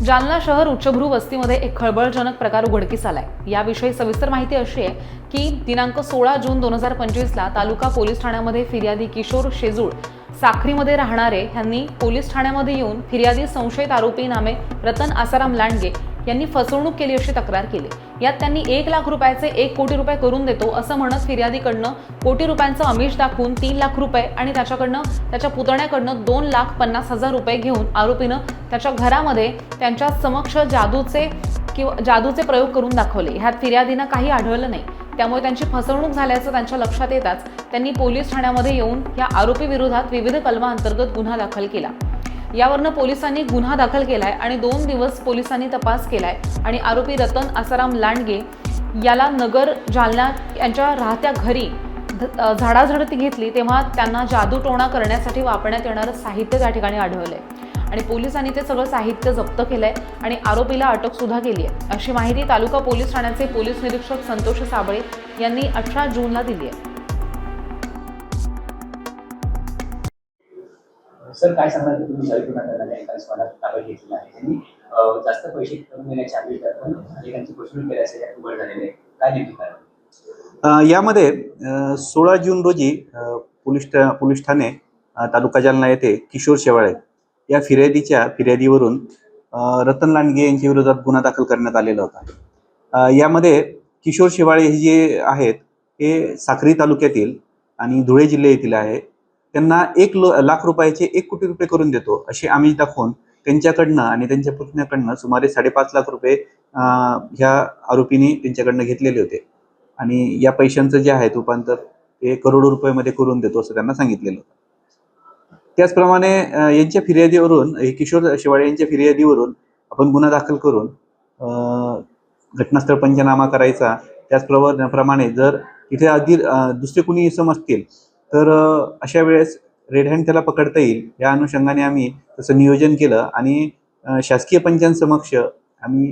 जालना शहर उच्चभ्रू वस्तीमध्ये एक खळबळजनक प्रकार उघडकीस आलाय। याविषयी सविस्तर माहिती अशी आहे की दिनांक 16 जून 2025ला तालुका पोलीस ठाण्यामध्ये फिर्यादी किशोर शेजूळ साखरीमध्ये राहणारे यांनी पोलीस ठाण्यामध्ये येऊन फिर्यादी संशयित आरोपी नामे रतन आसाराम लांडगे यांनी फसवणूक केली अशी तक्रार केली। यात त्यांनी 1 लाख रुपयाचे 1 कोटी रुपये करून देतो असं म्हणत फिर्यादीकडनं कोटी रुपयांचं आमिष दाखवून 3 लाख रुपये आणि त्याच्याकडनं त्याच्या पुतण्याकडनं 2,50,000 रुपये घेऊन आरोपीनं त्याच्या घरामध्ये त्यांच्या समक्ष जादूचे प्रयोग करून दाखवले। ह्यात फिर्यादींना काही आढळलं नाही, त्यामुळे त्यांची फसवणूक झाल्याचं त्यांच्या लक्षात येताच त्यांनी पोलीस ठाण्यामध्ये येऊन या आरोपी विरोधात विविध कलमांतर्गत गुन्हा दाखल केला। यावरनं पोलिसांनी गुन्हा दाखल केलाय आणि 2 दिवस पोलिसांनी तपास केलाय आणि आरोपी रतन आसाराम लांडगे याला नगर जालना यांच्या राहत्या घरी झाडाझडती घेतली तेव्हा त्यांना जादूटोणा करण्यासाठी वापरण्यात येणारं साहित्य त्या ठिकाणी आढळलंय आणि पोलिसांनी ते सगळं साहित्य जप्त केलंय आणि आरोपीला अटक सुद्धा केली आहे, अशी माहिती तालुका पोलीस ठाण्याचे पोलीस निरीक्षक संतोष साबळे यांनी 18 जूनला दिली आहे। सर काय सांगणार तुम्ही ताब्यात घेतलेला आहे त्यांनी जास्त पैसे करून देण्याचे आदेश दाखवून अनेकांची फसवणूक केल्याचे उघड झालेले काय नेमके कारण यामध्ये 16 जून रोजी पोलीस ठाणे तालुका जालना येथे किशोर शेवाळे या फिर्यादीवरून रतन लांडगे यांच्या विरोधात गुन्हा दाखल करण्यात आलेला होता। यामध्ये किशोर शेवाळे हे जे आहेत हे साक्री तालुक्यातील आणि धुळे जिल्हा येथील आहे। त्यांना 1 लाख रुपयाचे 1 कोटी रुपये करून देतो असे आमिष दाखवून त्यांच्याकडनं आणि त्यांच्या पुतण्याकडनं सुमारे 5.5 लाख रुपये ह्या आरोपींनी त्यांच्याकडनं घेतलेले होते आणि या पैशांचं जे आहे रूपांतर ते करोडो रुपयामध्ये करून देतो असं त्यांना सांगितलेलं होतं। त्याचप्रमाणे यांच्या फिर्यादीवरून किशोर शेवाळे यांच्या फिर्यादीवरून आपण गुन्हा दाखल करून घटनास्थळ पंचनामा करायचा। त्याचप्रमाणे जर तिथे आधी दुसरे कुणी इसम असतील तर अशा वेळेस रेड हँड त्याला पकडता येईल या अनुषंगाने आम्ही तसं नियोजन केलं आणि शासकीय पंचांसमक्ष आम्ही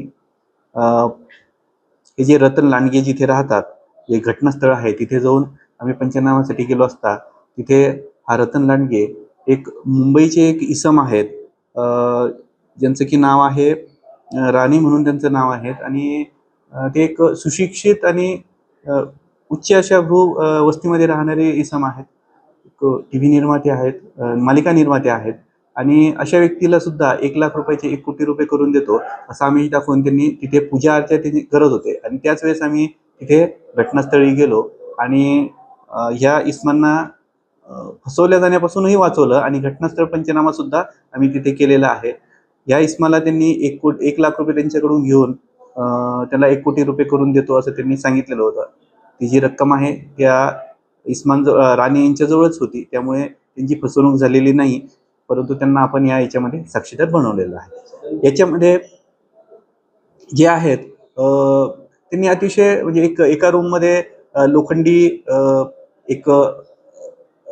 हे जे रतन लांडगे जिथे राहतात जे घटनास्थळ आहे तिथे जाऊन आम्ही पंचनामासाठी गेलो असता तिथे हा रतन लांडगे एक मुंबईचे एक इसम आहेत ज्यांचं की नाव आहे राणी म्हणून त्यांचं नाव आहे आणि ते एक सुशिक्षित आणि उच्च अशा वस्तीमध्ये राहणारे इसम आहेत, टीव्ही निर्माते आहेत, मालिका निर्माते आहेत आणि अशा व्यक्तीला सुद्धा 1 लाख रुपयाचे 1 कोटी रुपये करून देतो असं आम्ही दाखवून त्यांनी तिथे पूजा अर्चा करत होते आणि त्याच वेळेस आम्ही तिथे घटनास्थळी गेलो आणि ह्या इसमांना फसवल्या जाण्यापासूनही वाचवलं आणि घटनास्थळ पंचनामा सुद्धा आम्ही तिथे केलेला आहे। या इसमाला त्यांनी 1 लाख रुपये त्यांच्याकडून घेऊन त्याला 1 कोटी रुपये करून देतो असं त्यांनी सांगितलेलं होतं। ती जी रक्कम आहे त्या राणी यांच्या जवळच होती, त्यामुळे त्यांची फसवणूक झालेली नाही, परंतु त्यांना आपण याच्यामध्ये साक्षीदार बनवलेलं आहे। याच्यामध्ये जे आहेत त्यांनी अतिशय म्हणजे एका रूममध्ये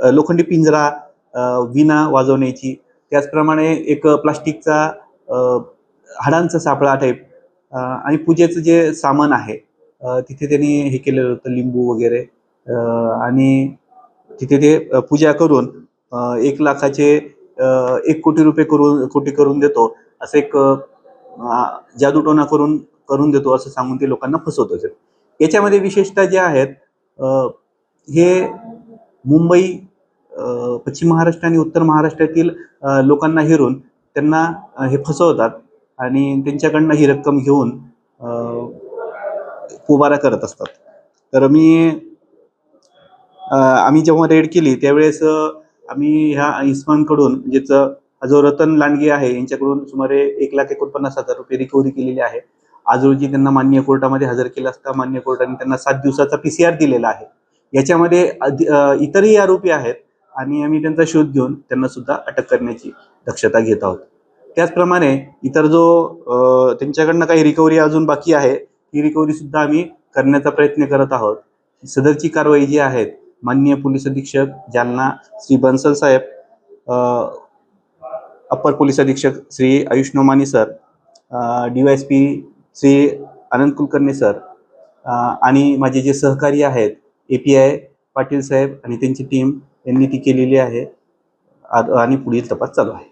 लोखंडी पिंजरा, वीणा वाजवण्याची, त्याचप्रमाणे एक प्लास्टिकचा हाडांचा सापळा टाईप आणि पूजेचं जे सामान आहे तिथे त्यांनी हे केलेलं होतं, लिंबू वगैरे आणि तिथे ते पूजा करून 1 लाखाचे 1 कोटी रुपये करून देतो असं एक जादूटोणा करून देतो असं सांगून ते लोकांना फसवत असेल। याच्यामध्ये विशेषतः जे आहेत हे मुंबई, पश्चिम महाराष्ट्र आणि उत्तर महाराष्ट्रातील लोकांना हेरून त्यांना हे फसवतात आणि त्यांच्याकडनं ही रक्कम घेऊन पोबारा करत असतात। तर आम्ही जेव्हा रेड केली त्यावेळेस आम्ही ह्या इस्मांकडून जो रतन लांडगे आहे यांच्याकडून सुमारे 1,49,000 रुपये रिकव्हरी केलेली आहे। आज रोजी त्यांना माननीय कोर्टामध्ये हजर केलं असता माननीय कोर्टाने त्यांना 7 दिवसाचा PCR दिलेला आहे। याच्यामध्ये इतरही आरोपी आहेत आणि आम्ही त्यांचा शोध घेऊन त्यांना सुद्धा अटक करण्याची दक्षता घेत आहोत। त्याचप्रमाणे इतर जो त्यांच्याकडनं काही रिकव्हरी अजून बाकी आहे ही रिकव्हरी सुद्धा आम्ही करण्याचा प्रयत्न करत आहोत। सदरची कारवाई जी आहे माननीय पोलीस अधीक्षक जालना श्री बन्सल साहेब, अप्पर पोलीस अधीक्षक Shri Ayush Nomani sir, DYSP Shri Anand Kulkarni sir आणि माझे जे सहकारी आहेत API पाटील साहेब आणि त्यांची टीम यांनी ती केलेली आहे आणि पुढील तपास चालू आहे।